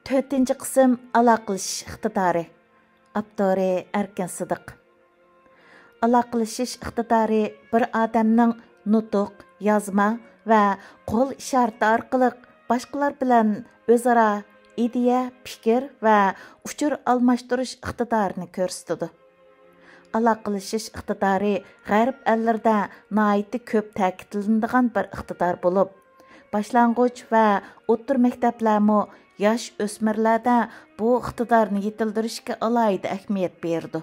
4-ci qism aloqalashish iqtidori. Avtori Erkin Sidiq. Aloqalashish iqtidori bir odamning nutq, yozma va qo'l ishorati orqali boshqalar bilan o'zaro ideya, fikr va uchur almashtirish iqtidorini ko'rsatadi. Aloqalashish iqtidori g'arb ellarida nihoyatda ko'p ta'kidlanadigan bir iqtidor bo'lib, boshlang'ich va o'rta maktablarmo yosh o'smirlarda bu iqtidorni yetildirishga alohida ahamiyat berdi.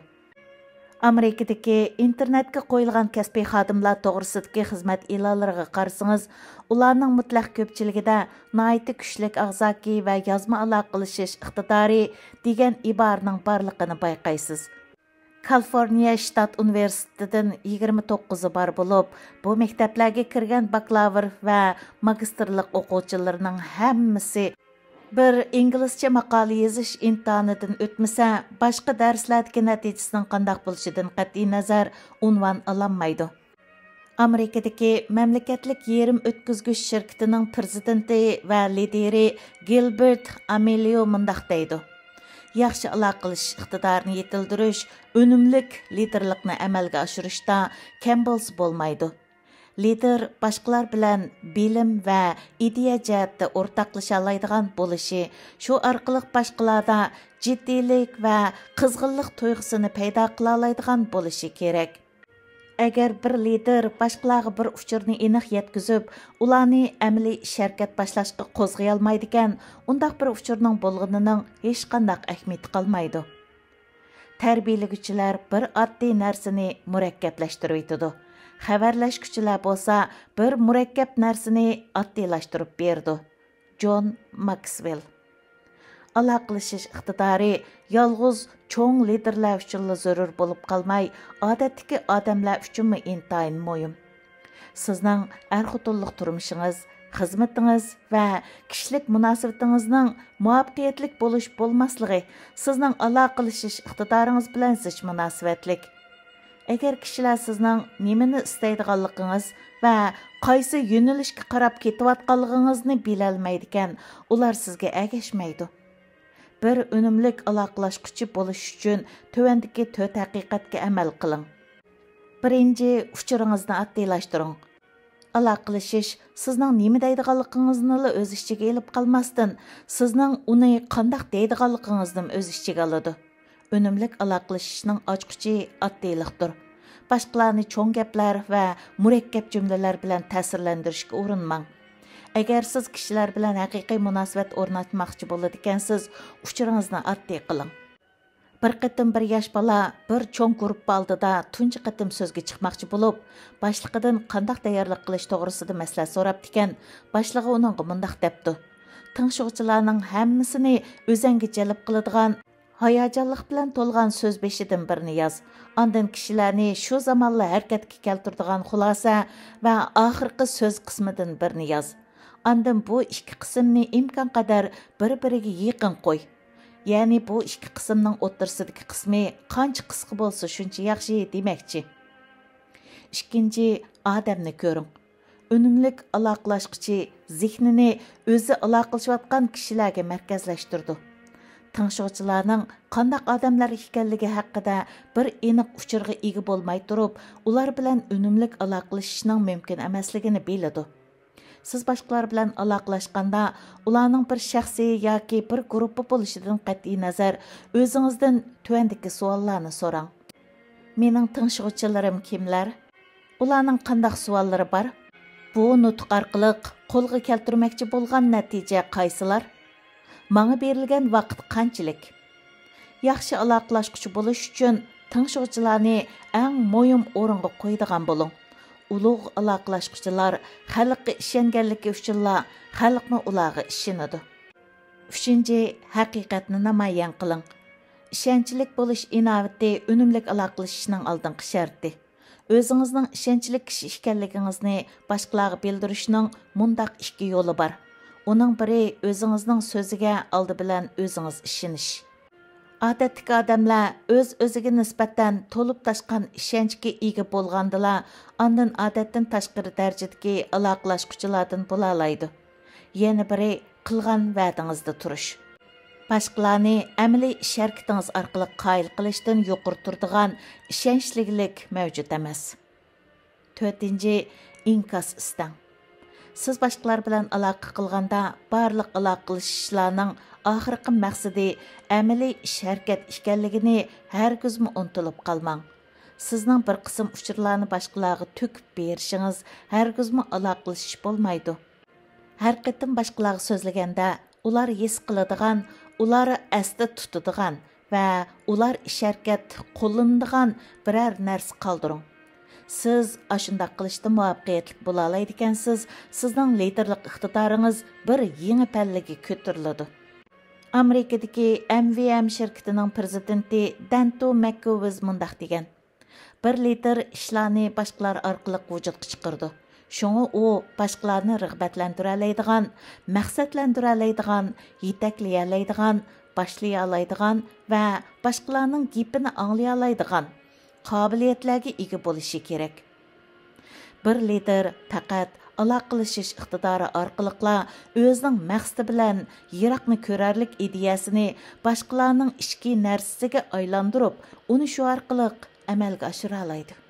Amerikadagi internetga qo'yilgan kasbiy xodimlar to'g'risidagi xizmat e'lonlariga qarasangiz, ularning mutlaq ko'pchiligida nihoyatda kuchli og'zaki va yozma aloqalashish iqtidori degan iboraning borligini bayqaysiz. Kaliforniya shtat universitetidan 29 bor bo'lib, bu maktablarga kirgan bakalavr va magistrlik o'quvchilarining hammasi bir inglizcha maqola yozish imtihonidan o'tmasa, boshqa darslardagi natijasining qanday bo'lishidan qat'iy nazar unvon olinmaydi. Amerikadagi mamlakatlik yerim o'tkazgich shirkatining prezidenti va lideri Gilbert Amelio mundaq deydi: yaxshi aloqalash iqtidorini yetildirish, unumlik liderlikni amalga oshirishda kam bo'lsa bo'lmaydi. Lider boshqalar bilan bilim va ideya jihatda o'rtoqlasha oladigan bo'lishi, shu orqali boshqalarda jiddiylik va qizg'inlik tuyg'usini paydo qila oladigan bo'lishi kerak. Agar bir lider boshqalarga bir uchurni aniq yetkazib, ularni amaliy ish harakat boshlashga qo'zg'ay olmaydi ekan, undaq bir uchurning bo'lganining hech qanday ahamiyati qolmaydi. Tarbiyalaguvchilar bir oddiy narsani murakkablashtirib etadi. Xabarlashuvchilar bo'lsa bir murakkab narsani oddiylashtirib berdi. John Maxwell. Aloqalashish iqtidori yolg'iz cho'ng liderlar uchun zarur bo'lib qolmay, odatdagi odamlar uchun intayin muhim. Sizning er-xotinlik turmushingiz, xizmatingiz va kishilik munosabatingizning muvaffaqiyatli bo'lish bo'lmasligi sizning aloqalashish iqtidoringiz bilan zich munosabatlik. Agar kishilar sizning nimani istaydiganligingiz va qaysi yo'nalishga qarab ketayotganligingizni bilolmaydi ekan, ular sizga ergashmaydi. Bir unumlik aloqalashquchi bo'lish uchun tövandagi 4 haqiqatga amal qiling. Birinchi, uchuringizni oddiylashtiring. Aloqalashish sizning nima deydiganligingizni o'z ichiga olib qolmasdan, sizning uni qanday deydiganligingizni o'z ichiga oladi. Unumlik aloqalashishning ochqichi oddiylikdir. Boshqalarni cho'ng gaplar va murakkab jumlalar bilan ta'sirlantirishga urinmang. Agar siz kishilar bilan haqiqiy munosabat o'rnatmoqchi bo'ladi ekansiz, uchuringizni oddiy qiling. Bir qatim bir yosh bola bir cho'ng guruh oldida tunji qatim so'zga chiqmoqchi bo'lib, boshlig'idan qanday tayyorlik qilish to'g'risida maslahat so'rabdi ekan, boshlig'i uningga mundaq debdi: "Tingshuvchilarning hammasini o'zingga jalb qiladigan hayajonlik bilan to'lgan so'z beshidan birini yoz. Ondan kishilarni shu zamonla harakatga keltiradigan xulosa va oxirgi so'z qismidan birini yoz. Ondan bu ikki qismni imkon qadar bir-biriga yaqin qo'y. Ya'ni bu ikki qismning o'rtasidagi qismi qancha qisqa bo'lsa, shuncha yaxshi demakchi." Ikkinchi, odamni ko'ring. Unumlik aloqalashquchi zihnini o'zi aloqalashayotgan kishilarga markazlashtirdi. Tingshuvchilarning qanday odamlar ekanligi haqida bir aniq uchurga ega bo'lmay turib, ular bilan unumlik aloqalashishning mumkin emasligini biladi. Siz boshqalar bilan aloqalashganda, ularning bir shaxsiy yoki bir guruhi bo'lishidan qat'iy nazar, o'zingizdan tuvandagi savollarni so'rang. Mening tingshuvchilarim kimlar? Ularning qanday savollari bor? Bu nutq orqali qo'lga keltirmoqchi bo'lgan natija qaysilar? Manga berilgan vaqt qanchalik? Yaxshi aloqalashquchi bo'lish uchun tingshuvchilarni eng muhim o'ringa qo'yadigan bo'ling. Ulug' aloqalashquchilar xalqqa ishonganligi uchunla xalqni ularga ishonadi. 3. Haqiqatni namoyon qiling. Ishonchlik bo'lish inovati unumlik aloqalashishning oldingi sharti. O'zingizning ishonchli kishi ekanligingizni boshqalarga bildirishning mundaq ikki yo'li bor. Uning biri o'zingizning so'ziga oldi bilan o'zingiz ishonish. Odatdagi odamlar o'z-o'ziga nisbatan to'lib toshgan ishonchga ega bo'lgandilar, ondan odatdan tashqari darajadagi aloqalashquchilardan bo'la oladi. Yana biri qilgan va'dangizda turish. Başqalarni əməli iş hərəkətiniz arqılıq qayıl qilishdan yuqur turdigan ishonchlilik mavjud emas. 4. İnkas istang. Siz başqalar bilan aloqa qilganda barliq aloqalashishlarning oxirgi maqsadi əməli ish hərəkət ekanligini hargizmi unutilib qolmang. Sizning bir qism uchurlarni boshqalarga to'kib berishingiz hargizmi aloqalashish bo'lmaydi. Har qitim boshqalarga so'zlaganda ular his qiladigan, ular asda tutadigan va ular ish harakat qo'llanadigan biror narsa qoldiring. Siz ashundoq qilishda muvaffaqiyatli bo'la oladigansiz, sizning liderlik iqtidoringiz bir yangi pallaga ko'tariladi. Amerikadagi MVM shirkatining prezidenti Danto McGowan mundaq degan: bir lider ishlarni boshqalar orqali vujudga chiqardi. Şoňa o başqalarını rəğbətləndirə alaydigan, məqsədləndirə alaydigan, yetəkləyə alaydigan, başlaya alaydigan və başqalarının gepini anlaya alaydigan qabiliyyətlərə ega bolışı kerak. Bir lider faqat aloqalashish iqtidori orqali o'zining maqsadi bilan yiroqni ko'rarlik ideyasini boshqalarning ishki narsasiga aylantirib, uni shu orqali amalga oshira oladi.